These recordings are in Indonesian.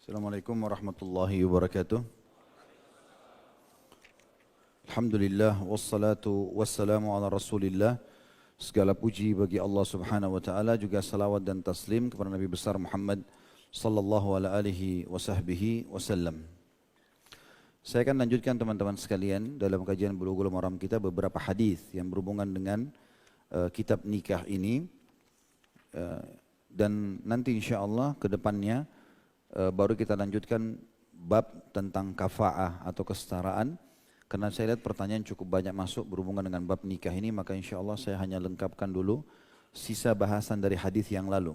Assalamualaikum warahmatullahi wabarakatuh. Alhamdulillah wassalatu wassalamu ala Rasulillah. Segala puji bagi Allah Subhanahu wa taala, juga salawat dan taslim kepada Nabi besar Muhammad sallallahu alaihi wasallam. Saya akan lanjutkan teman-teman sekalian dalam kajian Bulughul Maram kita beberapa hadis yang berhubungan dengan kitab nikah ini, dan nanti insyaallah ke depannya baru kita lanjutkan bab tentang kafa'ah atau kesetaraan. Karena saya lihat pertanyaan cukup banyak masuk berhubungan dengan bab nikah ini, maka insyaallah saya hanya lengkapkan dulu sisa bahasan dari hadis yang lalu.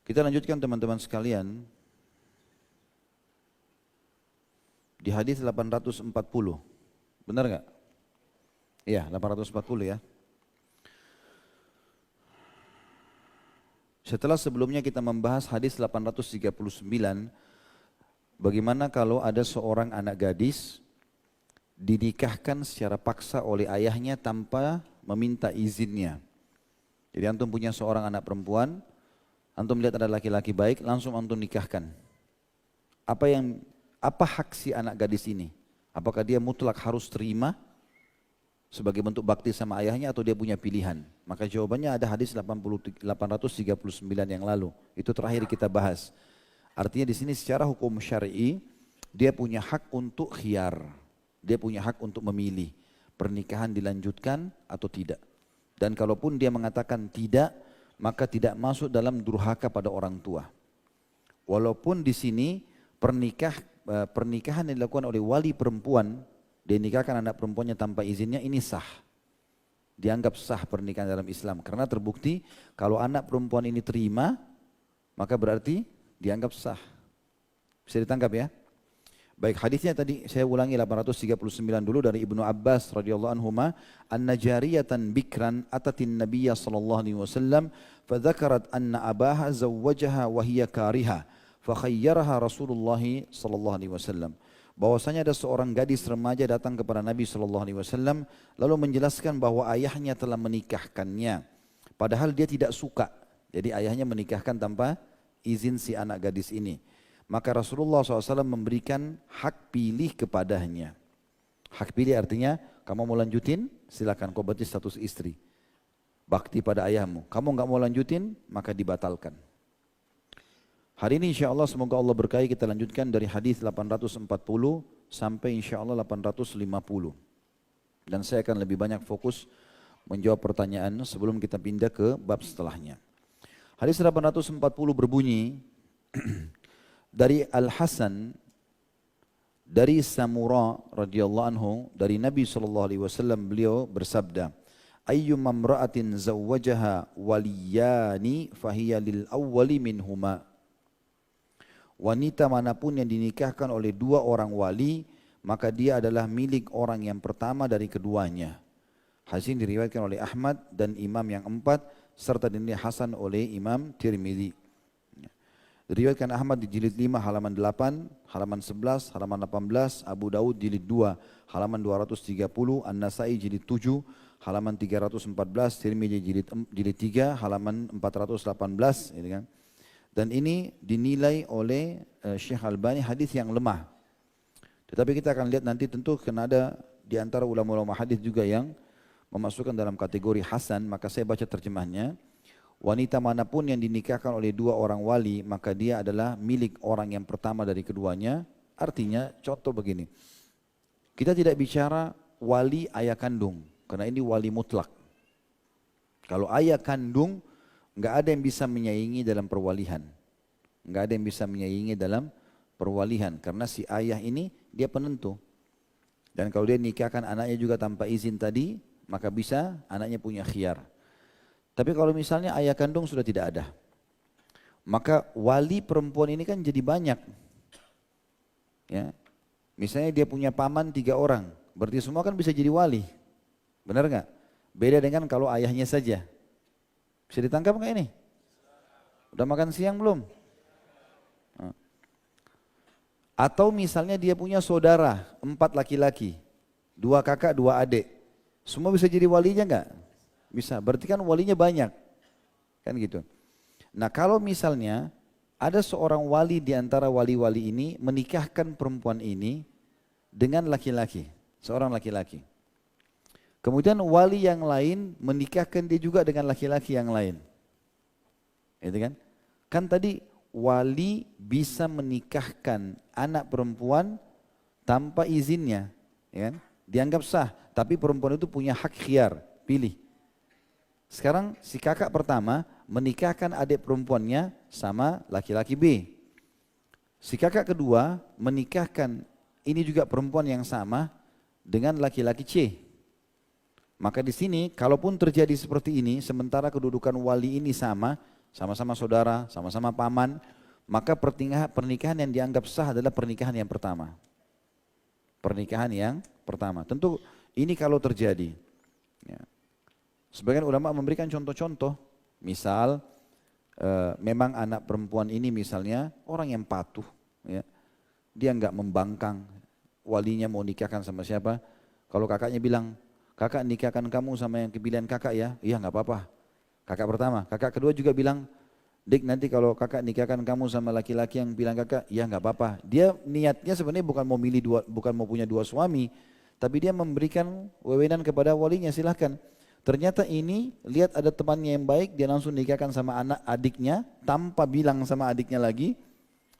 Kita lanjutkan teman-teman sekalian di hadis 840. Benar enggak? Iya, 840 ya. Setelah sebelumnya kita membahas hadis 839, bagaimana kalau ada seorang anak gadis dinikahkan secara paksa oleh ayahnya tanpa meminta izinnya. Jadi antum punya seorang anak perempuan, antum lihat ada laki-laki baik, langsung antum nikahkan. Apa hak si anak gadis ini? Apakah dia mutlak harus terima sebagai bentuk bakti sama ayahnya, atau dia punya pilihan? Maka jawabannya ada hadis 839 yang lalu. Itu terakhir kita bahas. Artinya di sini secara hukum syar'i dia punya hak untuk khiyar. Dia punya hak untuk memilih pernikahan dilanjutkan atau tidak. Dan kalaupun dia mengatakan tidak, maka tidak masuk dalam durhaka pada orang tua. Walaupun di sini pernikahan yang dilakukan oleh wali perempuan, dia nikahkan anak perempuannya tanpa izinnya, ini sah. Dianggap sah pernikahan dalam Islam. Karena terbukti kalau anak perempuan ini terima, maka berarti dianggap sah. Bisa ditangkap ya? Baik, hadisnya tadi saya ulangi 839 dulu dari Ibnu Abbas radhiyallahu anhuma, anna jariyatan bikran atatin nabiyya sallallahu alaihi wasallam fadzakarat anna abaha zawwajaha wa hiya kariha fa khayyaraha Rasulullah sallallahu alaihi wasallam. Bahwasanya ada seorang gadis remaja datang kepada Nabi SAW lalu menjelaskan bahwa ayahnya telah menikahkannya, padahal dia tidak suka. Jadi ayahnya menikahkan tanpa izin si anak gadis ini. Maka Rasulullah SAW memberikan hak pilih kepadanya. Hak pilih artinya, kamu mau lanjutin, silakan, kau berarti status istri, bakti pada ayahmu. Kamu nggak mau lanjutin, maka dibatalkan. Hari ini insya Allah semoga Allah berkahi, kita lanjutkan dari hadis 840 sampai insya Allah 850. Dan saya akan lebih banyak fokus menjawab pertanyaan sebelum kita pindah ke bab setelahnya. Hadis 840 berbunyi, dari Al-Hasan, dari Samura radhiyallahu anhu, dari Nabi SAW beliau bersabda, ayyum amra'atin zawwajaha waliyani fahiya lil awwali minhuma. Wanita manapun yang dinikahkan oleh dua orang wali, maka dia adalah milik orang yang pertama dari keduanya. Hadis ini diriwayatkan oleh Ahmad dan imam yang empat, serta dinilai hasan oleh Imam Tirmidzi. Diriwayatkan Ahmad di jilid 5 halaman 8, halaman 11, halaman 18, Abu Daud jilid 2 halaman 230, An-Nasai jilid 7 halaman 314, Tirmidzi jilid 3 halaman 418, ini kan. Dan ini dinilai oleh Syekh Albani hadis yang lemah. Tetapi kita akan lihat nanti, tentu karena ada di antara ulama-ulama hadis juga yang memasukkan dalam kategori hasan, maka saya baca terjemahnya. Wanita manapun yang dinikahkan oleh dua orang wali, maka dia adalah milik orang yang pertama dari keduanya. Artinya contoh begini, kita tidak bicara wali ayah kandung, karena ini wali mutlak. Kalau ayah kandung, nggak ada yang bisa menyaingi dalam perwalihan. Nggak ada yang bisa menyaingi dalam perwalihan, karena si ayah ini dia penentu. Dan kalau dia nikahkan anaknya juga tanpa izin tadi, maka bisa anaknya punya khiyar. Tapi kalau misalnya ayah kandung sudah tidak ada, maka wali perempuan ini kan jadi banyak. Ya, misalnya dia punya paman 3 orang, berarti semua kan bisa jadi wali. Benar nggak? Beda dengan kalau ayahnya saja. Bisa ditangkap nggak ini? Udah makan siang belum? Atau misalnya dia punya saudara 4 laki-laki, 2 kakak, 2 adik. Semua bisa jadi walinya nggak? Bisa, berarti kan walinya banyak. Kan gitu. Nah kalau misalnya ada seorang wali di antara wali-wali ini menikahkan perempuan ini dengan laki-laki, seorang laki-laki. Kemudian wali yang lain menikahkan dia juga dengan laki-laki yang lain. Gitu kan? Kan tadi wali bisa menikahkan anak perempuan tanpa izinnya, ya kan? Dianggap sah, tapi perempuan itu punya hak khiyar, pilih. Sekarang si kakak pertama menikahkan adik perempuannya sama laki-laki B. Si kakak kedua menikahkan ini juga perempuan yang sama dengan laki-laki C. Maka di sini kalaupun terjadi seperti ini, sementara kedudukan wali ini sama, sama-sama saudara, sama-sama paman, maka pernikahan yang dianggap sah adalah pernikahan yang pertama. Pernikahan yang pertama. Tentu ini kalau terjadi. Ya. Sebagian ulama memberikan contoh-contoh, misal memang anak perempuan ini misalnya orang yang patuh, ya. Dia enggak membangkang, walinya mau nikahkan sama siapa, kalau kakaknya bilang, kakak nikahkan kamu sama yang pilihan kakak ya, iya enggak apa-apa. Kakak pertama, kakak kedua juga bilang, Dik nanti kalau kakak nikahkan kamu sama laki-laki yang bilang kakak, ya enggak apa-apa. Dia niatnya sebenarnya bukan mau bukan mau punya dua suami, tapi dia memberikan wewenang kepada walinya, silahkan. Ternyata ini lihat ada temannya yang baik, dia langsung nikahkan sama anak adiknya tanpa bilang sama adiknya lagi,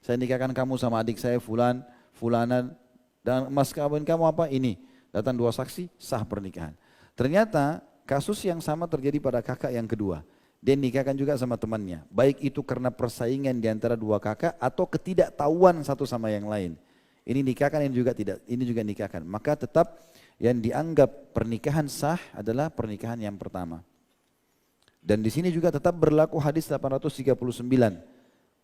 saya nikahkan kamu sama adik saya fulan, fulanan, dan mas kawin kamu apa? Ini. Datang dua saksi, sah pernikahan. Ternyata kasus yang sama terjadi pada kakak yang kedua. Dia nikahkan juga sama temannya. Baik itu karena persaingan di antara dua kakak atau ketidaktahuan satu sama yang lain. Ini nikahkan, ini juga tidak, ini juga nikahkan. Maka tetap yang dianggap pernikahan sah adalah pernikahan yang pertama. Dan di sini juga tetap berlaku hadis 839.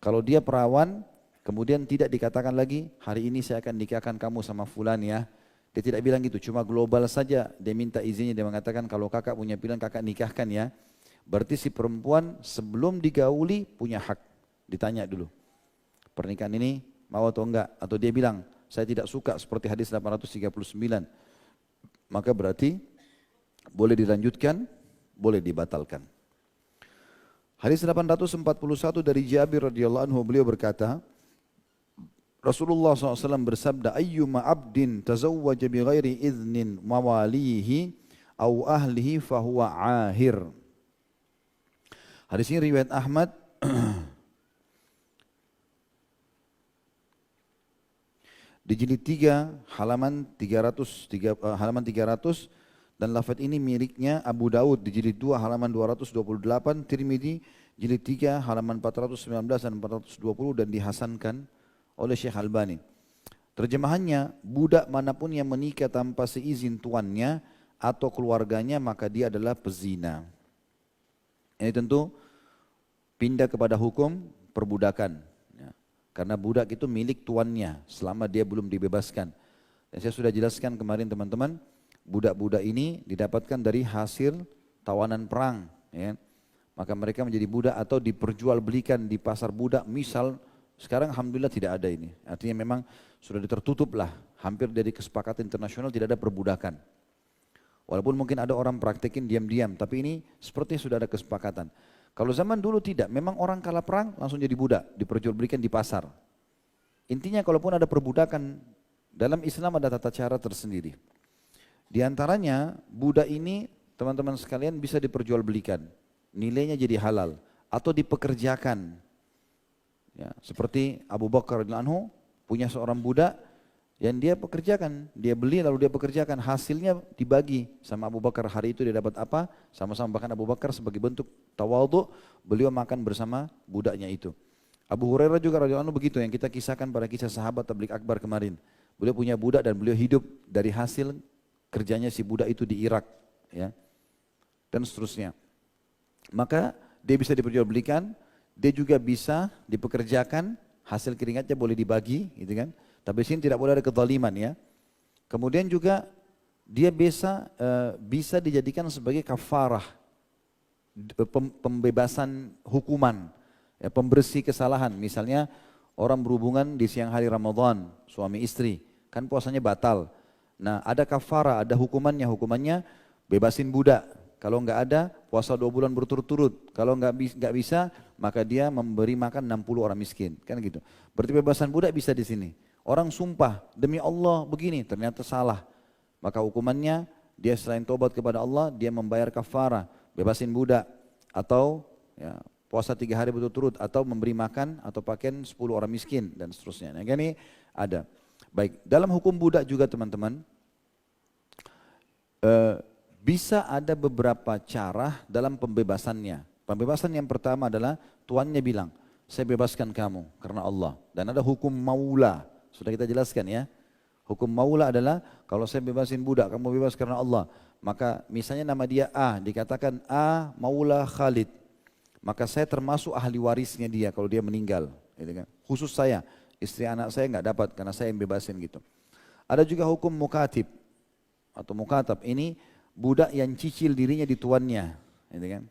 Kalau dia perawan, kemudian tidak dikatakan lagi, hari ini saya akan nikahkan kamu sama fulan ya. Dia tidak bilang gitu, cuma global saja. Dia minta izinnya, dia mengatakan kalau kakak punya pilihan kakak nikahkan ya. Berarti si perempuan sebelum digauli punya hak. Ditanya dulu, pernikahan ini mau atau enggak? Atau dia bilang, saya tidak suka seperti hadis 839. Maka berarti boleh dilanjutkan, boleh dibatalkan. Hadis 841 dari Jabir radhiyallahu anhu, beliau berkata, Rasulullah SAW bersabda, ayyuma abdin tazawwaja bi ghairi iznin mawalihi au ahlihi fahuwa ahir. Hadis ini riwayat Ahmad di jilid 3 halaman 300 dan lafaz ini miliknya Abu Daud di jilid 2 halaman 228, Tirmidzi jilid 3 halaman 419 dan 420 dan dihasankan oleh Syekh Albani. Terjemahannya, budak manapun yang menikah tanpa seizin tuannya atau keluarganya maka dia adalah pezina. Ini tentu pindah kepada hukum perbudakan. Karena budak itu milik tuannya selama dia belum dibebaskan. Dan saya sudah jelaskan kemarin teman-teman, budak-budak ini didapatkan dari hasil tawanan perang. Ya. Maka mereka menjadi budak atau diperjualbelikan di pasar budak. Misal sekarang alhamdulillah tidak ada ini. Artinya memang sudah tertutup lah. Hampir dari kesepakatan internasional tidak ada perbudakan. Walaupun mungkin ada orang praktekin diam-diam, tapi ini sepertinya sudah ada kesepakatan. Kalau zaman dulu tidak, memang orang kalah perang langsung jadi budak, diperjualbelikan di pasar. Intinya kalaupun ada perbudakan, dalam Islam ada tata cara tersendiri. Di antaranya budak ini teman-teman sekalian bisa diperjualbelikan, nilainya jadi halal atau dipekerjakan. Ya, seperti Abu Bakar radhiyallahu anhu punya seorang budak yang dia pekerjakan, dia beli lalu dia pekerjakan, hasilnya dibagi sama Abu Bakar, hari itu dia dapat apa, sama-sama, bahkan Abu Bakar sebagai bentuk tawadhu, beliau makan bersama budaknya itu. Abu Hurairah juga radhiyallahu anhu begitu, yang kita kisahkan pada kisah sahabat Tabligh Akbar kemarin. Beliau punya budak dan beliau hidup dari hasil kerjanya si budak itu di Irak, ya, dan seterusnya. Maka dia bisa diperjualbelikan, dia juga bisa dipekerjakan, hasil keringatnya boleh dibagi, gitu kan. Tapi sini tidak boleh ada kezaliman ya. Kemudian juga dia bisa dijadikan sebagai kafarah, pembebasan hukuman, ya, pembersih kesalahan. Misalnya orang berhubungan di siang hari Ramadan, suami istri, kan puasanya batal. Nah ada kafarah, ada hukumannya bebasin budak. Kalau nggak ada, puasa 2 bulan berturut-turut. Kalau nggak bisa, maka dia memberi makan 60 orang miskin. Kan gitu. Berarti bebasan budak bisa di sini. Orang sumpah, demi Allah begini, ternyata salah. Maka hukumannya, dia selain tobat kepada Allah, dia membayar kafarah, bebasin budak. Atau ya, puasa 3 hari berturut-turut. Atau memberi makan atau pakaian 10 orang miskin dan seterusnya. Nah ini ada. Baik, dalam hukum budak juga teman-teman, bisa ada beberapa cara dalam pembebasannya. Pembebasan yang pertama adalah tuannya bilang, saya bebaskan kamu karena Allah. Dan ada hukum maula, sudah kita jelaskan ya. Hukum maula adalah kalau saya bebasin budak, kamu bebas karena Allah. Maka misalnya nama dia A, dikatakan A maula Khalid. Maka saya termasuk ahli warisnya dia kalau dia meninggal. Gitu kan. Khusus saya, istri anak saya nggak dapat karena saya yang bebasin gitu. Ada juga hukum mukatib atau mukatab, ini budak yang cicil dirinya di tuannya, gitu kan.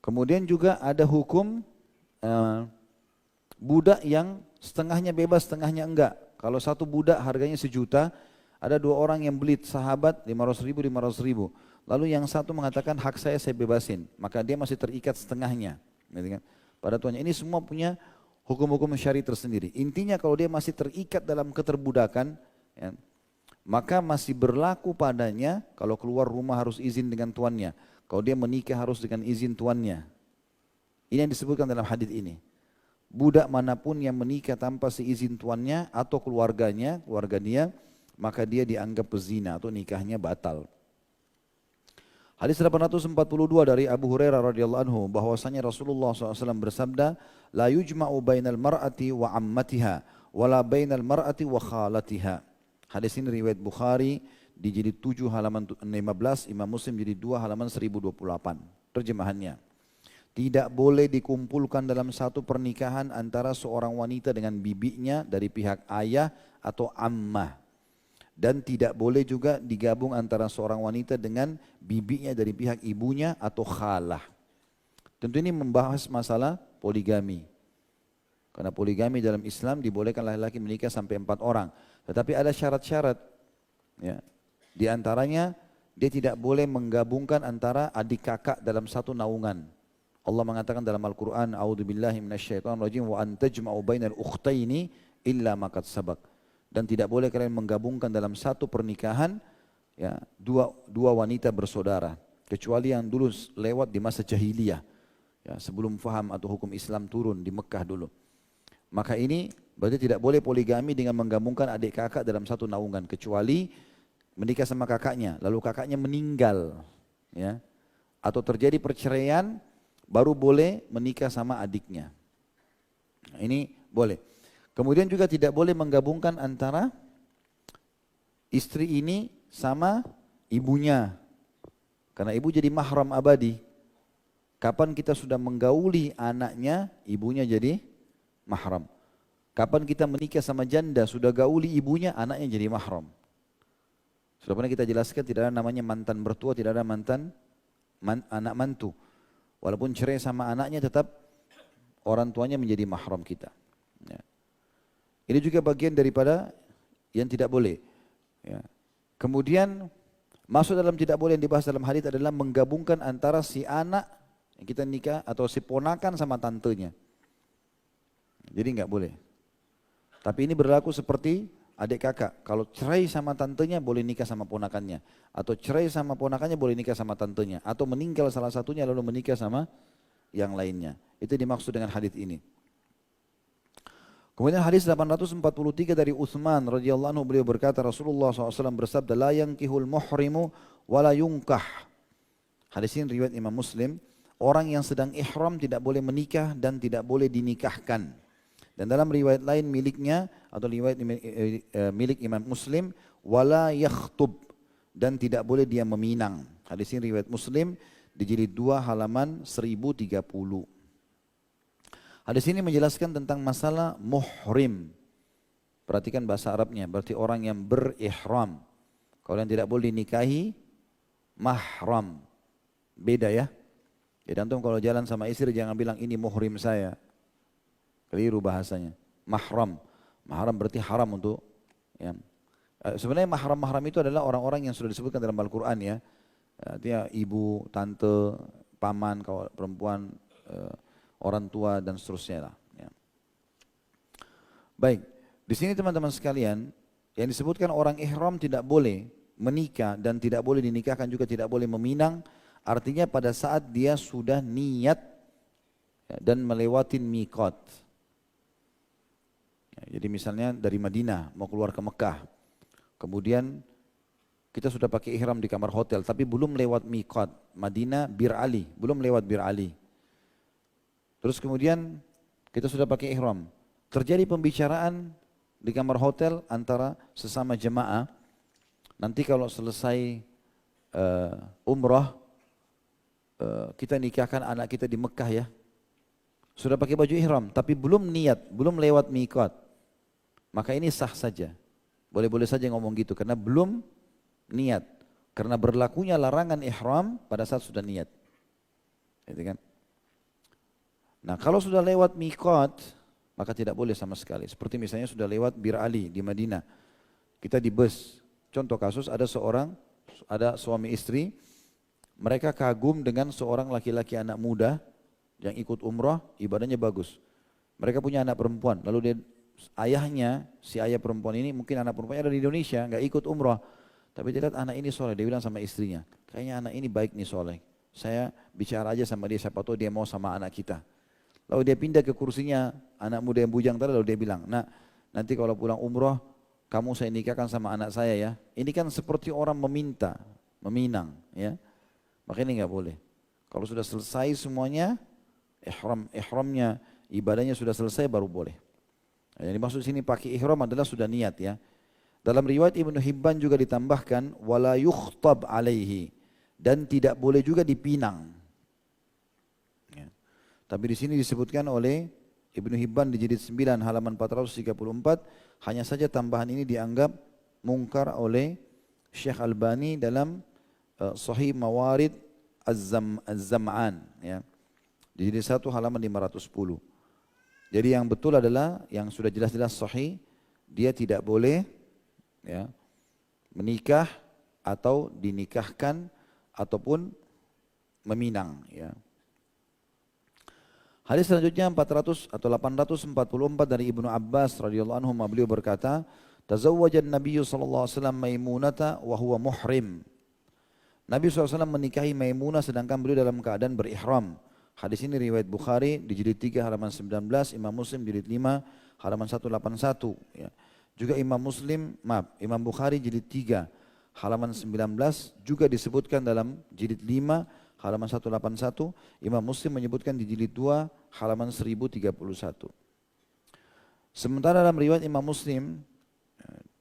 Kemudian juga ada hukum budak yang setengahnya bebas, setengahnya enggak. Kalau satu budak harganya 1 juta, ada 2 orang yang beli sahabat 500 ribu, 500 ribu. Lalu yang satu mengatakan hak saya bebasin, maka dia masih terikat setengahnya, gitu kan. Pada tuannya ini semua punya hukum-hukum syari tersendiri. Intinya kalau dia masih terikat dalam keterbudakan, ya, maka masih berlaku padanya kalau keluar rumah harus izin dengan tuannya. Kalau dia menikah harus dengan izin tuannya. Ini yang disebutkan dalam hadis ini. Budak manapun yang menikah tanpa seizin tuannya atau keluarga dia, maka dia dianggap pezina atau nikahnya batal. Hadis 842 dari Abu Hurairah radhiyallahu anhu bahwasanya Rasulullah SAW bersabda, la yujma'u bainal mar'ati wa ammatiha wala bainal mar'ati wa khalatiha. Hadis ini riwayat Bukhari di jilid 7 halaman 15, Imam Muslim jilid 2 halaman 1028. Terjemahannya, tidak boleh dikumpulkan dalam satu pernikahan antara seorang wanita dengan bibinya dari pihak ayah atau ammah. Dan tidak boleh juga digabung antara seorang wanita dengan bibinya dari pihak ibunya atau khalah. Tentu ini membahas masalah poligami. Karena poligami dalam Islam dibolehkan laki-laki menikah sampai 4 orang. Tetapi ada syarat-syarat. Ya. Di antaranya dia tidak boleh menggabungkan antara adik kakak dalam satu naungan. Allah mengatakan dalam Al-Quran, A'udzubillahi minasyaitonirrajim wa an tajma'u bainal ukhtaini illa ma qad sabaq. Dan tidak boleh kalian menggabungkan dalam satu pernikahan ya, dua wanita bersaudara. Kecuali yang dulu lewat di masa jahiliyah. Ya, sebelum faham atau hukum Islam turun di Mekah dulu. Maka ini berarti tidak boleh poligami dengan menggabungkan adik kakak dalam satu naungan. Kecuali menikah sama kakaknya, lalu kakaknya meninggal. Ya, atau terjadi perceraian, baru boleh menikah sama adiknya. Nah, ini boleh. Kemudian juga tidak boleh menggabungkan antara istri ini sama ibunya. Karena ibu jadi mahram abadi. Kapan kita sudah menggauli anaknya, ibunya jadi mahram. Kapan kita menikah sama janda, sudah gauli ibunya, anaknya jadi mahram. Sudah pernah kita jelaskan, tidak ada namanya mantan mertua, tidak ada anak mantu. Walaupun cerai sama anaknya, tetap orang tuanya menjadi mahram kita. Ya. Ini juga bagian daripada yang tidak boleh. Ya. Kemudian masuk dalam tidak boleh yang dibahas dalam hadis adalah menggabungkan antara si anak yang kita nikah atau si ponakan sama tantenya. Jadi nggak boleh. Tapi ini berlaku seperti adik kakak. Kalau cerai sama tantenya boleh nikah sama ponakannya. Atau cerai sama ponakannya boleh nikah sama tantenya. Atau meninggal salah satunya lalu menikah sama yang lainnya. Itu dimaksud dengan hadis ini. Kemudian hadis 843 dari Utsman radhiyallahu anhu, beliau berkata Rasulullah SAW bersabda, la yankihul muhrimu wala yunkah. Hadis ini riwayat Imam Muslim. Orang yang sedang ihram tidak boleh menikah dan tidak boleh dinikahkan. Dan dalam riwayat lain miliknya atau riwayat milik Imam Muslim, wala yakhtub, dan tidak boleh dia meminang. Hadis ini riwayat Muslim di jilid 2 halaman 1030. Hadis ini menjelaskan tentang masalah muhrim. Perhatikan bahasa Arabnya, berarti orang yang berihram. Kalau yang tidak boleh dinikahi, mahram. Beda ya. Jadi antum kalau jalan sama istri jangan bilang ini muhrim saya. Keliru bahasanya. Mahram. Mahram berarti haram untuk ya. Sebenarnya mahram-mahram itu adalah orang-orang yang sudah disebutkan dalam Al-Quran ya. Artinya ibu, tante, paman, kalau perempuan, orang tua dan seterusnya lah. Ya. Baik, di sini teman-teman sekalian, yang disebutkan orang ihram tidak boleh menikah dan tidak boleh dinikahkan juga tidak boleh meminang, artinya pada saat dia sudah niat ya, dan melewatin miqat. Ya, jadi misalnya dari Madinah mau keluar ke Mekah, kemudian kita sudah pakai ihram di kamar hotel, tapi belum lewat miqat Madinah Bir Ali, belum lewat Bir Ali. Terus kemudian kita sudah pakai ihram, terjadi pembicaraan di kamar hotel antara sesama jemaah. Nanti kalau selesai umrah, kita nikahkan anak kita di Mekah ya. Sudah pakai baju ihram, tapi belum niat, belum lewat miqat. Maka ini sah saja, boleh-boleh saja ngomong gitu, karena belum niat, karena berlakunya larangan ihram pada saat sudah niat, gitu kan? Nah kalau sudah lewat miqat, maka tidak boleh sama sekali. Seperti misalnya sudah lewat Bir Ali di Madinah, kita di bus. Contoh kasus ada suami istri, mereka kagum dengan seorang laki-laki anak muda yang ikut umrah, ibadahnya bagus. Mereka punya anak perempuan, lalu ayahnya, si ayah perempuan ini mungkin anak perempuannya ada di Indonesia, nggak ikut umrah. Tapi dia lihat anak ini soleh, dia bilang sama istrinya, kayaknya anak ini baik nih soleh. Saya bicara aja sama dia, siapa tahu dia mau sama anak kita. Lalu dia pindah ke kursinya, anak muda yang bujang tadi, lalu dia bilang, nah nanti kalau pulang umrah, kamu saya nikahkan sama anak saya ya. Ini kan seperti orang meminta, meminang ya. Maka ini nggak boleh. Kalau sudah selesai semuanya, ihramnya, ibadahnya sudah selesai baru boleh. Yang dimaksud sini pakai ihram adalah sudah niat ya. Dalam riwayat Ibnu Hibban juga ditambahkan wala yukhtab alaihi, dan tidak boleh juga dipinang. Ya. Tapi di sini disebutkan oleh Ibnu Hibban di jilid 9 halaman 434, hanya saja tambahan ini dianggap mungkar oleh Syekh Albani dalam Sahih Mawarid Az-Zam'an ya. Di jilid 1 halaman 510. Jadi yang betul adalah yang sudah jelas-jelas sahih, dia tidak boleh ya, menikah atau dinikahkan ataupun meminang ya. Hadis selanjutnya 400 atau 844 dari Ibnu Abbas radhiyallahu anhu, beliau berkata, tazawwajan Nabi sallallahu alaihi wasallam Maimunata wa huwa muhrim. Nabi SAW menikahi Maimunah sedangkan beliau dalam keadaan berihram. Hadis ini riwayat Bukhari di jilid 3 halaman 19, Imam Muslim jilid 5 halaman 181 ya. Juga Imam Bukhari jilid 3 halaman 19 juga disebutkan dalam jilid 5 halaman 181, Imam Muslim menyebutkan di jilid 2 halaman 1031. Sementara dalam riwayat Imam Muslim,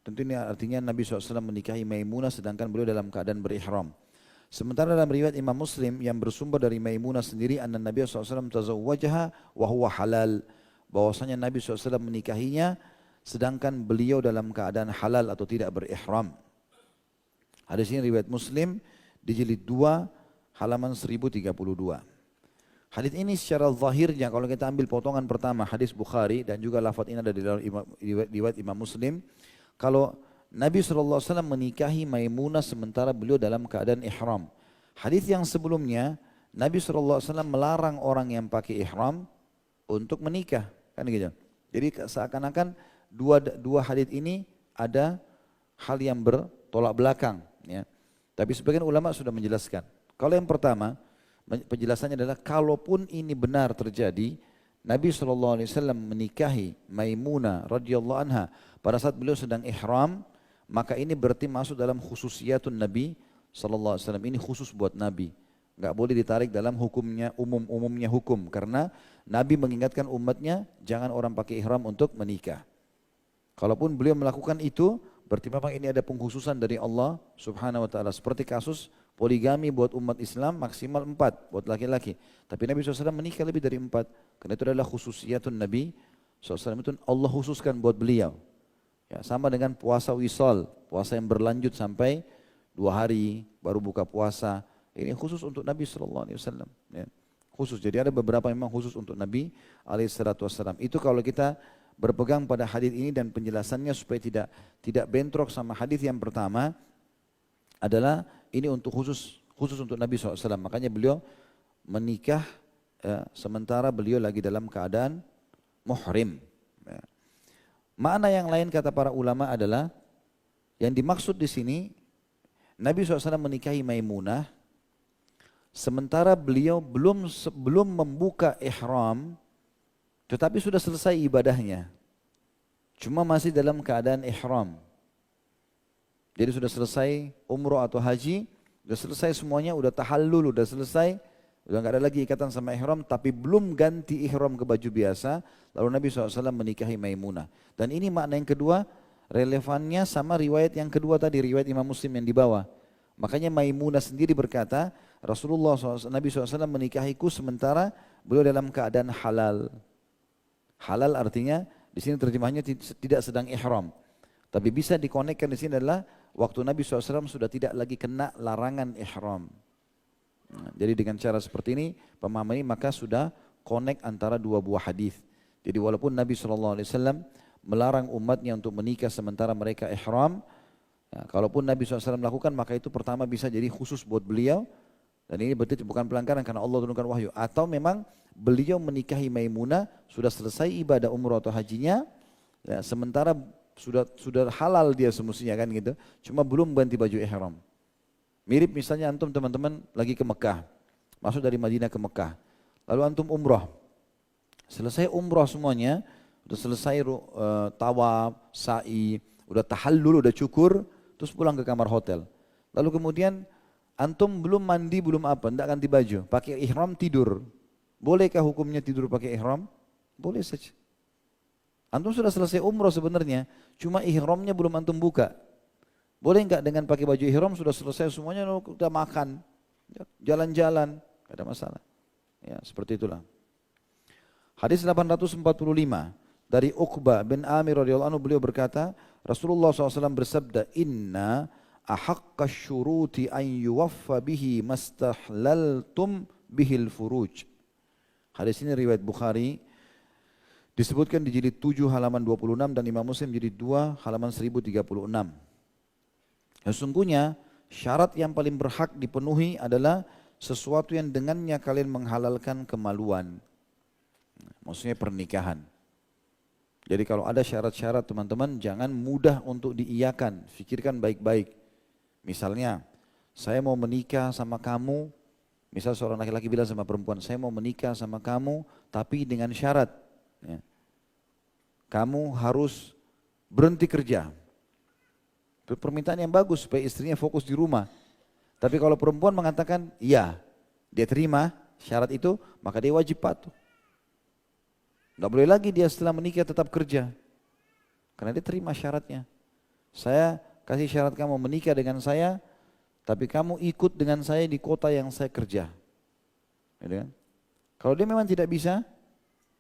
tentu ini artinya Nabi SAW menikahi Maimunah sedangkan beliau dalam keadaan berihram. Sementara dalam riwayat Imam Muslim yang bersumber dari Maimunah sendiri, anna Nabi SAW tazawwajaha wa huwa halal, bahwasanya Nabi SAW menikahinya sedangkan beliau dalam keadaan halal atau tidak berihram. Hadis ini riwayat Muslim di jilid 2 halaman 1032. Hadis ini secara zahirnya kalau kita ambil potongan pertama hadis Bukhari dan juga lafaz ini ada di dalam riwayat Imam Muslim, kalau Nabi SAW menikahi Maimunah sementara beliau dalam keadaan ihram. Hadis yang sebelumnya Nabi SAW melarang orang yang pakai ihram untuk menikah, kan gitu. Jadi seakan-akan dua hadis ini ada hal yang bertolak belakang ya. Tapi sebagian ulama sudah menjelaskan. Kalau yang pertama, penjelasannya adalah kalaupun ini benar terjadi, Nabi SAW menikahi Maimunah radhiyallahu anha pada saat beliau sedang ihram, maka ini berarti masuk dalam khususiyatun Nabi SAW. Ini khusus buat Nabi, nggak boleh ditarik dalam hukumnya umumnya hukum, karena Nabi mengingatkan umatnya jangan orang pakai ihram untuk menikah. Kalaupun beliau melakukan itu, berarti memang ini ada pengkhususan dari Allah Subhanahu Wa Taala. Seperti kasus poligami buat umat Islam maksimal 4 buat laki-laki. Tapi Nabi SAW menikah lebih dari 4. Karena itu adalah khususiyatun Nabi SAW, itu Allah khususkan buat beliau. Ya, sama dengan puasa wisal, puasa yang berlanjut sampai 2 hari baru buka puasa. Ini khusus untuk Nabi SAW. Ya, khusus. Jadi ada beberapa memang khusus untuk Nabi SAW. Itu kalau kita berpegang pada hadis ini dan penjelasannya supaya tidak bentrok sama hadis yang pertama adalah ini untuk khusus untuk Nabi SAW. Makanya beliau menikah sementara beliau lagi dalam keadaan muhrim. Ya. Makna yang lain kata para ulama adalah yang dimaksud di sini Nabi SAW menikahi Maimunah sementara beliau belum membuka ihram, tetapi sudah selesai ibadahnya. Cuma masih dalam keadaan ihram. Jadi sudah selesai umroh atau haji, sudah selesai semuanya, udah tahallul, udah selesai, udah nggak ada lagi ikatan sama ihram, tapi belum ganti ihram ke baju biasa. Lalu Nabi SAW menikahi Maimunah. Dan ini makna yang kedua, relevannya sama riwayat yang kedua tadi, riwayat Imam Muslim yang di bawah. Makanya Maimunah sendiri berkata, Rasulullah SAW, Nabi SAW menikahiku sementara beliau dalam keadaan halal. Halal artinya di sini terjemahnya tidak sedang ihram. Tapi bisa dikonekkan di sini adalah waktu Nabi SAW sudah tidak lagi kena larangan ihram. Nah, jadi dengan cara seperti ini, pemahaman ini maka sudah konek antara dua buah hadis. Jadi walaupun Nabi SAW melarang umatnya untuk menikah sementara mereka ihram, ya, kalaupun Nabi SAW melakukan maka itu pertama bisa jadi khusus buat beliau. Dan ini berarti bukan pelanggaran karena Allah turunkan wahyu. Atau memang beliau menikahi Maimunah, sudah selesai ibadah umroh atau hajinya, ya, sementara sudah halal dia semestinya kan gitu, cuma belum ganti baju ihram. Mirip misalnya antum teman-teman lagi ke Mekah, masuk dari Madinah ke Mekah, lalu antum umroh, selesai umroh semuanya, udah selesai tawaf, sa'i, udah tahallul, udah cukur, terus pulang ke kamar hotel. Lalu kemudian antum belum mandi, belum apa, tidak ganti baju, pakai ihram tidur. Bolehkah hukumnya tidur pakai ihram? Boleh saja. Antum sudah selesai umroh sebenarnya, cuma ihramnya belum antum buka. Boleh enggak dengan pakai baju ihram sudah selesai semuanya, udah makan, jalan-jalan, tidak ada masalah. Ya, seperti itulah. Hadis 845 dari Uqbah bin Amir radhiyallahu anhu, beliau berkata, Rasulullah SAW bersabda, Inna ahaqqa syuruti an yuwaffa bihi mastahlaltum bihil furuj. Hadis ini riwayat Bukhari, disebutkan di jilid 7 halaman 26 dan Imam Muslim jilid 2 halaman 1036. Sesungguhnya syarat yang paling berhak dipenuhi adalah sesuatu yang dengannya kalian menghalalkan kemaluan. Maksudnya pernikahan. Jadi kalau ada syarat-syarat teman-teman jangan mudah untuk diiyakan, fikirkan baik-baik. Misalnya, saya mau menikah sama kamu, misal seorang laki-laki bilang sama perempuan, saya mau menikah sama kamu tapi dengan syarat, ya, kamu harus berhenti kerja. Itu permintaan yang bagus supaya istrinya fokus di rumah. Tapi kalau perempuan mengatakan, iya, dia terima syarat itu, maka dia wajib patuh. Nggak boleh lagi dia setelah menikah tetap kerja. Karena dia terima syaratnya. Saya kasih syarat kamu menikah dengan saya, tapi kamu ikut dengan saya di kota yang saya kerja. Gitu kan? Kalau dia memang tidak bisa,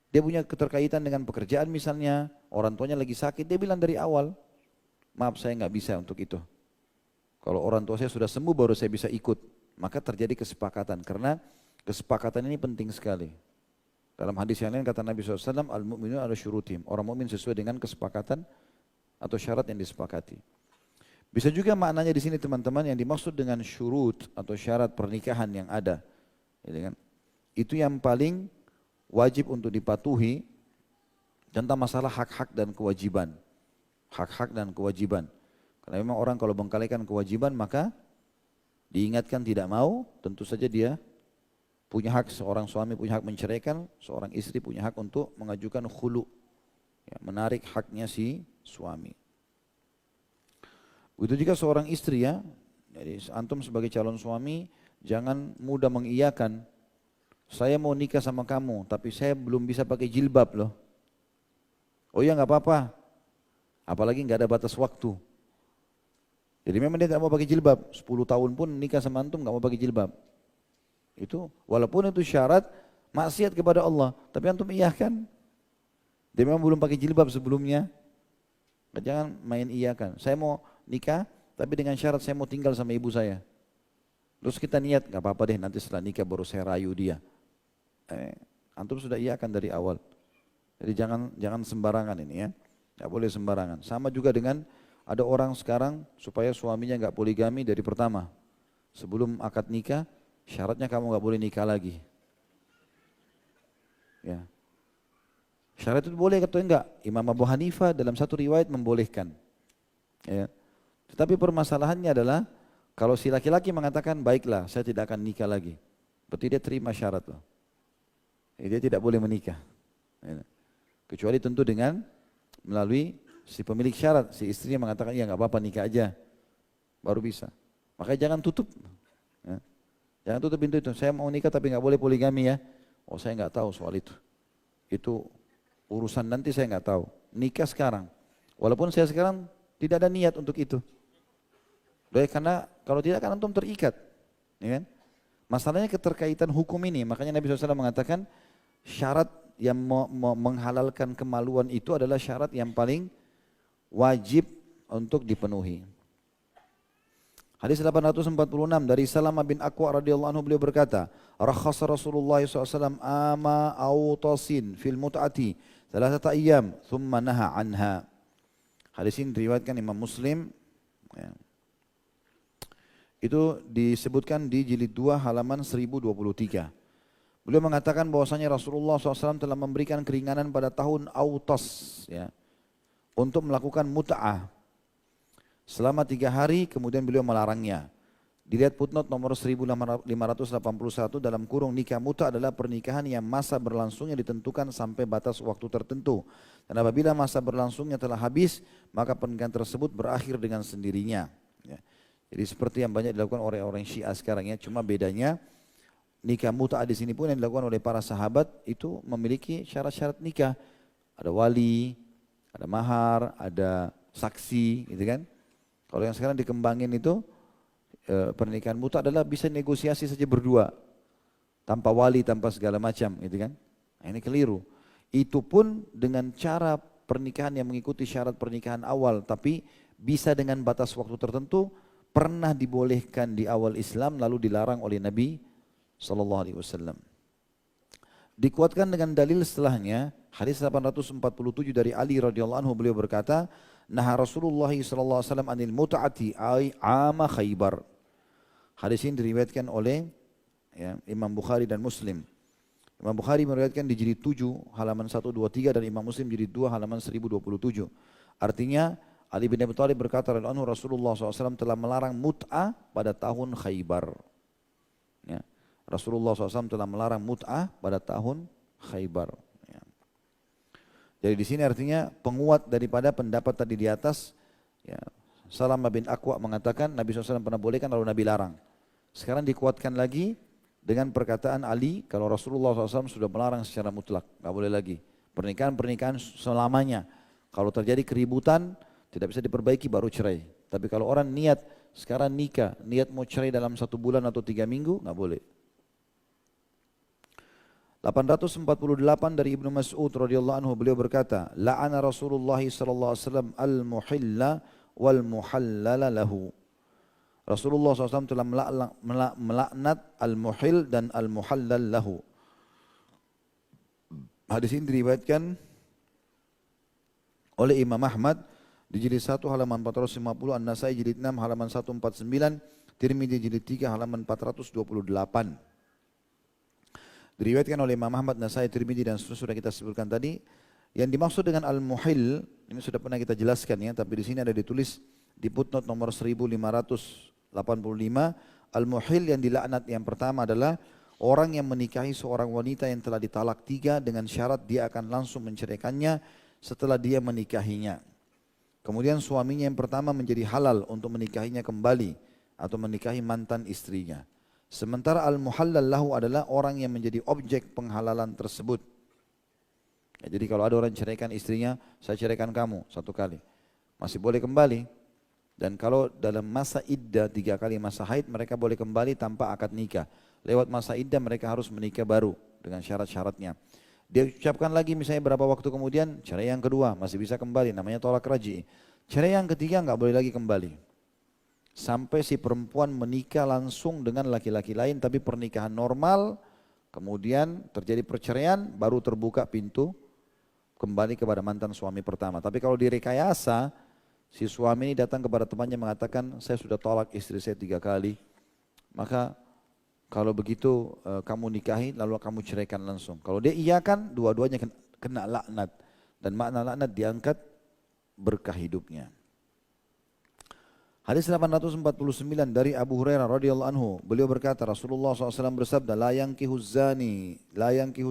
dia punya keterkaitan dengan pekerjaan misalnya, orang tuanya lagi sakit, dia bilang dari awal, maaf saya nggak bisa untuk itu. Kalau orang tua saya sudah sembuh baru saya bisa ikut. Maka terjadi kesepakatan, karena kesepakatan ini penting sekali. Dalam hadis yang lain kata Nabi SAW, al-mu'minu ala syurutim. Orang mukmin sesuai dengan kesepakatan atau syarat yang disepakati. Bisa juga maknanya di sini teman-teman yang dimaksud dengan syurut atau syarat pernikahan yang ada. Itu yang paling wajib untuk dipatuhi tentang masalah hak-hak dan kewajiban. Hak-hak dan kewajiban. Karena memang orang kalau mengkalikan kewajiban maka diingatkan tidak mau, tentu saja dia punya hak, seorang suami punya hak menceraikan, seorang istri punya hak untuk mengajukan khulu, ya, menarik haknya si suami. Begitu juga seorang istri ya, jadi antum sebagai calon suami jangan mudah mengiyakan, saya mau nikah sama kamu tapi saya belum bisa pakai jilbab loh. Oh ya nggak apa-apa, apalagi nggak ada batas waktu. Jadi memang dia nggak mau pakai jilbab, 10 tahun pun nikah sama antum nggak mau pakai jilbab. Itu walaupun itu syarat maksiat kepada Allah, tapi antum iyahkan. Dia memang belum pakai jilbab sebelumnya, jangan main iyahkan. Saya mau nikah tapi dengan syarat saya mau tinggal sama ibu saya. Terus kita niat, nggak apa-apa deh nanti setelah nikah baru saya rayu dia. Antum sudah iyahkan dari awal. Jadi jangan sembarangan ini ya, nggak boleh sembarangan. Sama juga dengan ada orang sekarang supaya suaminya nggak poligami dari pertama. sebelum akad nikah, syaratnya kamu nggak boleh nikah lagi. Ya. Syarat itu boleh atau enggak? Imam Abu Hanifah dalam satu riwayat membolehkan. Ya. Tetapi permasalahannya adalah kalau si laki-laki mengatakan baiklah saya tidak akan nikah lagi, berarti dia terima syarat loh. Dia tidak boleh menikah. Ya. Kecuali tentu dengan melalui si pemilik syarat, si istrinya mengatakan ya nggak apa-apa nikah aja, baru bisa. Makanya jangan tutup. Ya. Jangan tutup pintu itu. Saya mau nikah tapi nggak boleh poligami ya. Oh saya nggak tahu soal itu. Itu urusan nanti saya nggak tahu. Nikah sekarang. Walaupun saya sekarang tidak ada niat untuk itu. Karena kalau tidak kan antum terikat. Ya kan? Masalahnya keterkaitan hukum ini. Makanya Nabi SAW mengatakan syarat yang menghalalkan kemaluan itu adalah syarat yang paling wajib untuk dipenuhi. Hadis 846 dari Salamah bin Aqwa radhiyallahu anhu, beliau berkata, rakhasa Rasulullah SAW ama autasin fil mut'ati thalathata ayyam thumma naha anha. Hadis ini diriwayatkan Imam Muslim. Ya. Itu disebutkan di jilid 2 halaman 1023. Beliau mengatakan bahwasanya Rasulullah SAW telah memberikan keringanan pada tahun Autas ya, untuk melakukan mut'ah. Selama 3 hari kemudian beliau melarangnya. Dilihat footnote nomor 1581 dalam kurung nikah muta adalah pernikahan yang masa berlangsungnya ditentukan sampai batas waktu tertentu. Dan apabila masa berlangsungnya telah habis, maka pernikahan tersebut berakhir dengan sendirinya. Ya. Jadi seperti yang banyak dilakukan oleh orang Syiah sekarang ya, cuma bedanya nikah muta di sini pun yang dilakukan oleh para sahabat itu memiliki syarat-syarat nikah. Ada wali, ada mahar, ada saksi, gitu kan. Kalau yang sekarang dikembangin itu pernikahan muta adalah bisa negosiasi saja berdua, tanpa wali, tanpa segala macam, gitu kan. Nah, ini keliru. Itu pun dengan cara pernikahan yang mengikuti syarat pernikahan awal, tapi bisa dengan batas waktu tertentu, pernah dibolehkan di awal Islam lalu dilarang oleh Nabi SAW. Dikuatkan dengan dalil setelahnya, hadis 847 dari Ali radhiyallahu anhu, beliau berkata, nah Rasulullah SAW anil mut'ati ama Khaybar. Hadis ini diriwayatkan oleh ya, Imam Bukhari dan Muslim. Imam Bukhari meriwayatkan di jilid 7 halaman 123 dan Imam Muslim jilid 2 halaman 1027. Artinya Ali bin Abi Thalib berkata radhiyallahu anhu, Rasulullah SAW telah melarang mut'ah pada tahun Khaybar. Ya. Rasulullah SAW telah melarang mut'ah pada tahun Khaybar. Ya. Jadi di sini artinya penguat daripada pendapat tadi di atas. Ya. Salamah bin Aqwa mengatakan Nabi SAW pernah bolehkan lalu Nabi larang. Sekarang dikuatkan lagi dengan perkataan Ali kalau Rasulullah SAW sudah melarang secara mutlak, nggak boleh lagi. Pernikahan selamanya. Kalau terjadi keributan tidak bisa diperbaiki baru cerai. Tapi kalau orang niat sekarang nikah, niat mau cerai dalam 1 bulan atau 3 minggu, nggak boleh. 848 dari Ibnu Mas'ud radhiyallahu anhu, beliau berkata, la'ana Rasulullah sallallahu alaihi wasallam al-muhilla wal muhallala lahu. Rasulullah SAW telah melaknat al-muhil dan al-muhallal lahu. Hadis ini diriwayatkan oleh Imam Ahmad di jilid 1 halaman 450, An-Nasai jilid 6 halaman 149, Tirmidzi jilid 3 halaman 428. Diriwayatkan oleh Imam Ahmad, Nasai, Tirmidzi dan sudah kita sebutkan tadi. Yang dimaksud dengan al-muhil ini sudah pernah kita jelaskan ya, tapi di sini ada ditulis di footnote nomor 1585, al-muhil yang dilaknat yang pertama adalah orang yang menikahi seorang wanita yang telah ditalak 3 dengan syarat dia akan langsung menceraikannya setelah dia menikahinya. Kemudian suaminya yang pertama menjadi halal untuk menikahinya kembali atau menikahi mantan istrinya. Sementara al-muhallal lahu adalah orang yang menjadi objek penghalalan tersebut. Ya, jadi kalau ada orang ceraikan istrinya, saya ceraikan kamu 1 kali, masih boleh kembali. Dan kalau dalam masa iddah 3 kali masa haid, mereka boleh kembali tanpa akad nikah. Lewat masa iddah mereka harus menikah baru dengan syarat-syaratnya. Dia ucapkan lagi misalnya berapa waktu kemudian, cerai yang kedua masih bisa kembali, namanya tolak raj'i. Cerai yang ketiga nggak boleh lagi kembali. Sampai si perempuan menikah langsung dengan laki-laki lain, tapi pernikahan normal, kemudian terjadi perceraian, baru terbuka pintu kembali kepada mantan suami pertama. Tapi kalau direkayasa, si suami ini datang kepada temannya mengatakan, saya sudah tolak istri saya 3 kali, maka kalau begitu kamu nikahi lalu kamu ceraikan langsung. Kalau dia iyakan, dua-duanya kena laknat. Dan makna laknat diangkat berkah hidupnya. Hadis 849 dari Abu Hurairah radhiyallahu anhu. Beliau berkata, Rasulullah SAW bersabda, la yankihu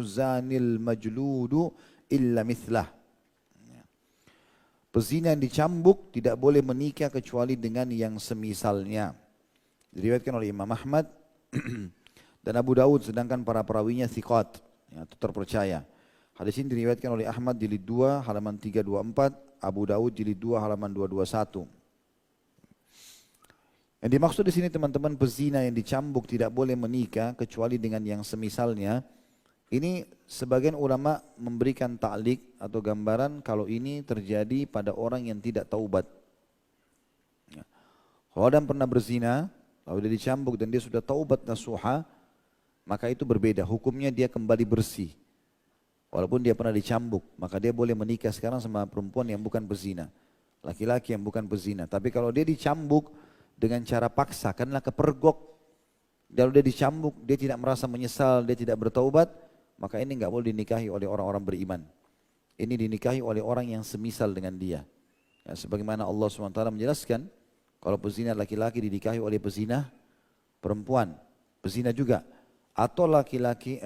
zanil majludu illa mithlah. Pezina yang dicambuk tidak boleh menikah kecuali dengan yang semisalnya. Diriwayatkan oleh Imam Ahmad dan Abu Daud, sedangkan para perawinya thiqat, ya, terpercaya. Hadis ini diriwayatkan oleh Ahmad jilid 2 halaman 324, Abu Daud jilid 2 halaman 221. Yang dimaksud di sini teman-teman, pezina yang dicambuk tidak boleh menikah kecuali dengan yang semisalnya. Ini sebagian ulama memberikan ta'liq atau gambaran kalau ini terjadi pada orang yang tidak taubat. Ya. Kalau orang pernah berzina, lalu dia dicambuk dan dia sudah taubat nasuha, maka itu berbeda. Hukumnya dia kembali bersih. Walaupun dia pernah dicambuk, maka dia boleh menikah sekarang sama perempuan yang bukan pezina. Laki-laki yang bukan pezina. Tapi kalau dia dicambuk dengan cara paksa, karena kepergok, lalu dia dicambuk, dia tidak merasa menyesal, dia tidak bertaubat, maka ini enggak boleh dinikahi oleh orang-orang beriman. Ini dinikahi oleh orang yang semisal dengan dia. Ya, sebagaimana Allah SWT menjelaskan, kalau pezina laki-laki dinikahi oleh pezina perempuan, pezina juga, atau laki-laki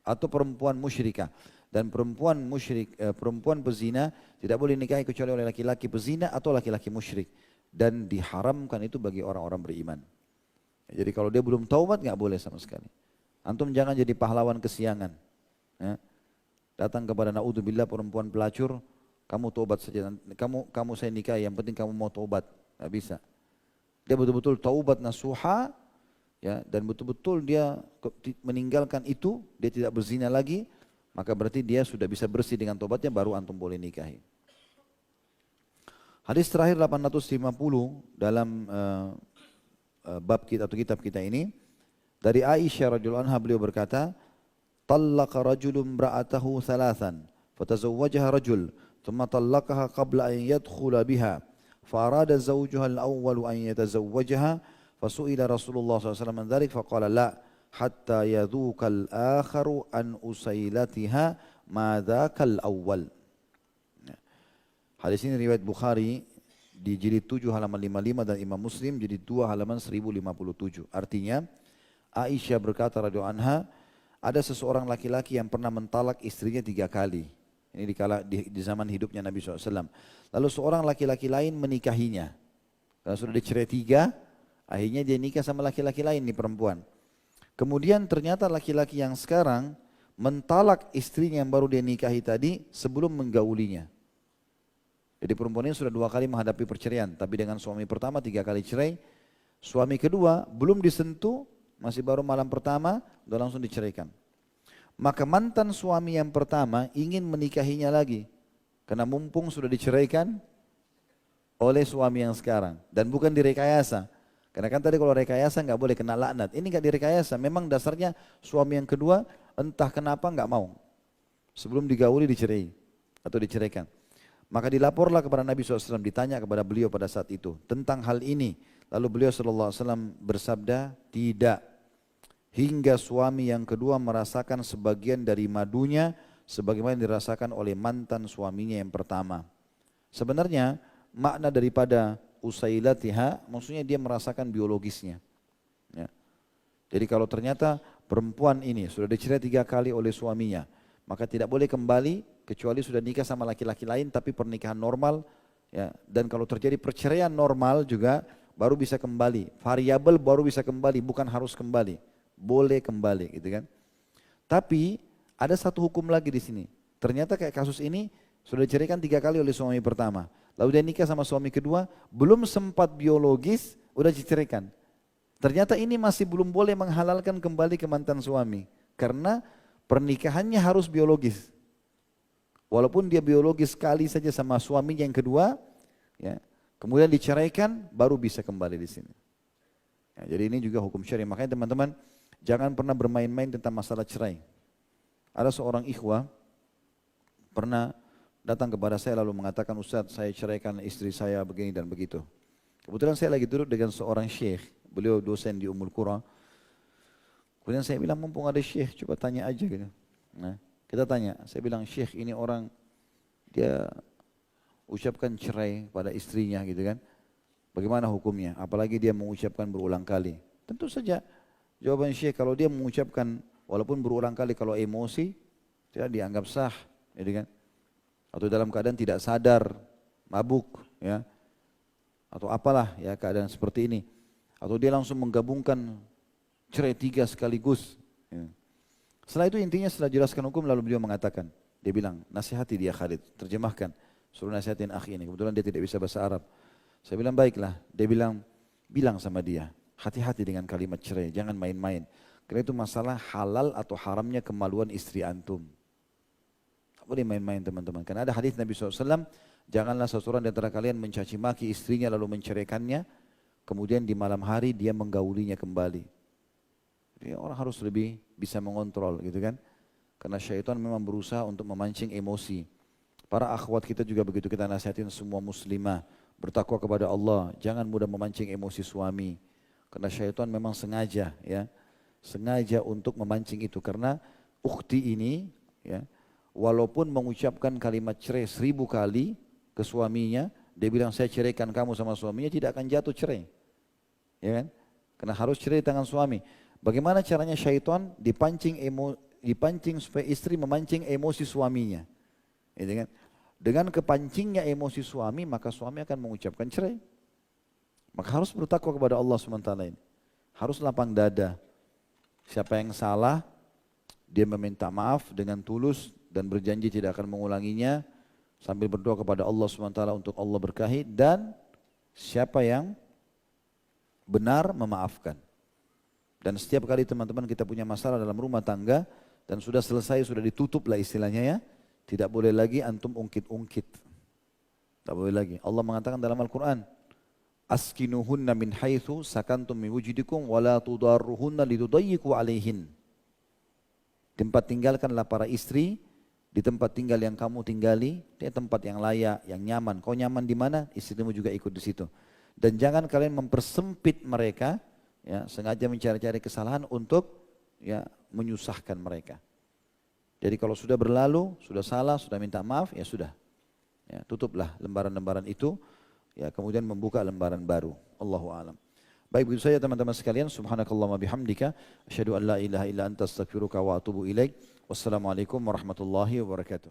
atau perempuan musyrikah, dan perempuan musyrik, perempuan pezina tidak boleh dinikahi kecuali oleh laki-laki pezina atau laki-laki musyrik, dan diharamkan itu bagi orang-orang beriman. Ya, jadi kalau dia belum taubat nggak boleh sama sekali. Antum jangan jadi pahlawan kesiangan. Ya. Datang kepada naudzubillah perempuan pelacur, kamu taubat saja, kamu saya nikahi, yang penting kamu mau taubat. Nggak bisa. Dia betul-betul taubat nasuha, ya, dan betul-betul dia meninggalkan itu, dia tidak berzina lagi, maka berarti dia sudah bisa bersih dengan taubatnya, baru antum boleh nikahi. Hadis terakhir 850 dalam bab kita atau kitab kita ini, dari Aisyah radhiyallahu anha, beliau berkata, "Tallaqa rajulun imra'atahu thalathan, fatazawwajaha rajul, thumma tallaqaha qabla an yadkhula biha." فأراد زوجها الأول أن يتزوجها فسئل رسول الله صلى الله عليه وسلم عن ذلك فقال لا حتى يذوق الآخر عن أسيلتها ما ذاك الأول. Hadis ini riwayat Bukhari di jilid 7 halaman 55 dan Imam Muslim jilid 2 halaman 1057. Artinya Aisyah berkata radhiyallahu anha, ada seseorang laki-laki yang pernah mentalak istrinya 3 kali. Ini di zaman hidupnya Nabi SAW. Lalu seorang laki-laki lain menikahinya. Karena sudah dicerai 3, akhirnya dia nikah sama laki-laki lain nih perempuan. Kemudian ternyata laki-laki yang sekarang mentalak istrinya yang baru dia nikahi tadi sebelum menggaulinya. Jadi perempuan ini sudah 2 kali menghadapi perceraian. Tapi dengan suami pertama 3 kali cerai. Suami kedua belum disentuh, masih baru malam pertama, udah langsung diceraikan. Maka mantan suami yang pertama ingin menikahinya lagi. Karena mumpung sudah diceraikan oleh suami yang sekarang. Dan bukan direkayasa. Karena kan tadi kalau rekayasa nggak boleh kena laknat. Ini nggak direkayasa. Memang dasarnya suami yang kedua entah kenapa nggak mau. Sebelum digauli dicerai atau diceraikan. Maka dilaporlah kepada Nabi SAW. Ditanya kepada beliau pada saat itu tentang hal ini. Lalu beliau SAW bersabda, tidak. Hingga suami yang kedua merasakan sebagian dari madunya sebagaimana dirasakan oleh mantan suaminya yang pertama. Sebenarnya makna daripada usailatiha maksudnya dia merasakan biologisnya. Ya. Jadi kalau ternyata perempuan ini sudah dicerai 3 kali oleh suaminya, maka tidak boleh kembali kecuali sudah nikah sama laki-laki lain tapi pernikahan normal. Ya. Dan kalau terjadi perceraian normal juga baru bisa kembali. Variabel baru bisa kembali, bukan harus kembali. Boleh kembali gitu kan. Tapi ada satu hukum lagi di sini. Ternyata kayak kasus ini sudah diceraikan 3 kali oleh suami pertama. Lalu dia nikah sama suami kedua, belum sempat biologis, udah diceraikan. Ternyata ini masih belum boleh menghalalkan kembali ke mantan suami. Karena pernikahannya harus biologis. Walaupun dia biologis sekali saja sama suaminya yang kedua, ya, kemudian diceraikan, baru bisa kembali di sini. Ya, jadi ini juga hukum syar'i. Makanya teman-teman, jangan pernah bermain-main tentang masalah cerai. Ada seorang ikhwah pernah datang kepada saya lalu mengatakan, Ustaz, saya ceraikan istri saya begini dan begitu. Kebetulan saya lagi duduk dengan seorang syekh, Beliau dosen di Ummul Qura. Kemudian saya bilang mumpung ada syekh, coba tanya aja gitu. Nah, kita tanya, saya bilang syekh ini orang dia ucapkan cerai pada istrinya gitu kan. Bagaimana hukumnya? Apalagi dia mengucapkan berulang kali. Tentu saja jawaban syekh kalau dia mengucapkan walaupun berulang kali kalau emosi tidak dianggap sah, gitu kan? Atau dalam keadaan tidak sadar, mabuk, ya, atau apalah ya keadaan seperti ini. Atau dia langsung menggabungkan cerai 3 sekaligus. Ya. Setelah itu intinya setelah jelaskan hukum lalu beliau mengatakan, dia bilang nasihati dia Khalid, terjemahkan, suruh nasihatin akhi ini. Kebetulan dia tidak bisa bahasa Arab. Saya bilang baiklah. Dia bilang sama dia, hati-hati dengan kalimat cerai, jangan main-main. Karena itu masalah halal atau haramnya kemaluan istri antum. Tak boleh main-main teman-teman. Karena ada hadis Nabi SAW, janganlah seseorang di antara kalian mencaci maki istrinya lalu menceraikannya, kemudian di malam hari dia menggaulinya kembali. Jadi orang harus lebih bisa mengontrol gitu kan. Karena syaitan memang berusaha untuk memancing emosi. Para akhwat kita juga begitu, kita nasihatin semua muslimah. Bertakwa kepada Allah, jangan mudah memancing emosi suami. Karena syaitan memang sengaja ya. Sengaja untuk memancing itu. Karena ukhti ini ya, walaupun mengucapkan kalimat cerai 1000 kali ke suaminya, dia bilang saya ceraikan kamu sama suaminya, tidak akan jatuh cerai. Ya kan? Karena harus cerai tangan suami. Bagaimana caranya syaitan dipancing supaya istri memancing emosi suaminya. Gitu kan? Dengan kepancingnya emosi suami, maka suami akan mengucapkan cerai. Maka harus bertakwa kepada Allah SWT ini. Harus lapang dada. Siapa yang salah, dia meminta maaf dengan tulus dan berjanji tidak akan mengulanginya. Sambil berdoa kepada Allah SWT untuk Allah berkahi. Dan siapa yang benar memaafkan. Dan setiap kali teman-teman kita punya masalah dalam rumah tangga dan sudah selesai, sudah ditutup lah istilahnya ya, tidak boleh lagi antum ungkit-ungkit. Tak boleh lagi. Allah mengatakan dalam Al-Quran, askinuhunna min haitsu sakantum min wujudikum wa la tudarruhunna litudayyiqu alaihin. Tempat tinggalkanlah para istri di tempat tinggal yang kamu tinggali, di tempat yang layak, yang nyaman. Kau nyaman di mana? Istrimu juga ikut di situ. Dan jangan kalian mempersempit mereka, ya, sengaja mencari-cari kesalahan untuk ya menyusahkan mereka. Jadi kalau sudah berlalu, sudah salah, sudah minta maaf, ya sudah. Ya, tutuplah lembaran-lembaran itu, ya kemudian membuka lembaran baru. Allahu a'lam. Baik, begitu saja teman-teman sekalian. Subhanakallahumma bihamdika, asyhadu an la ilaha illa anta astaghfiruka wa atubu ilaik. Wassalamualaikum warahmatullahi wabarakatuh.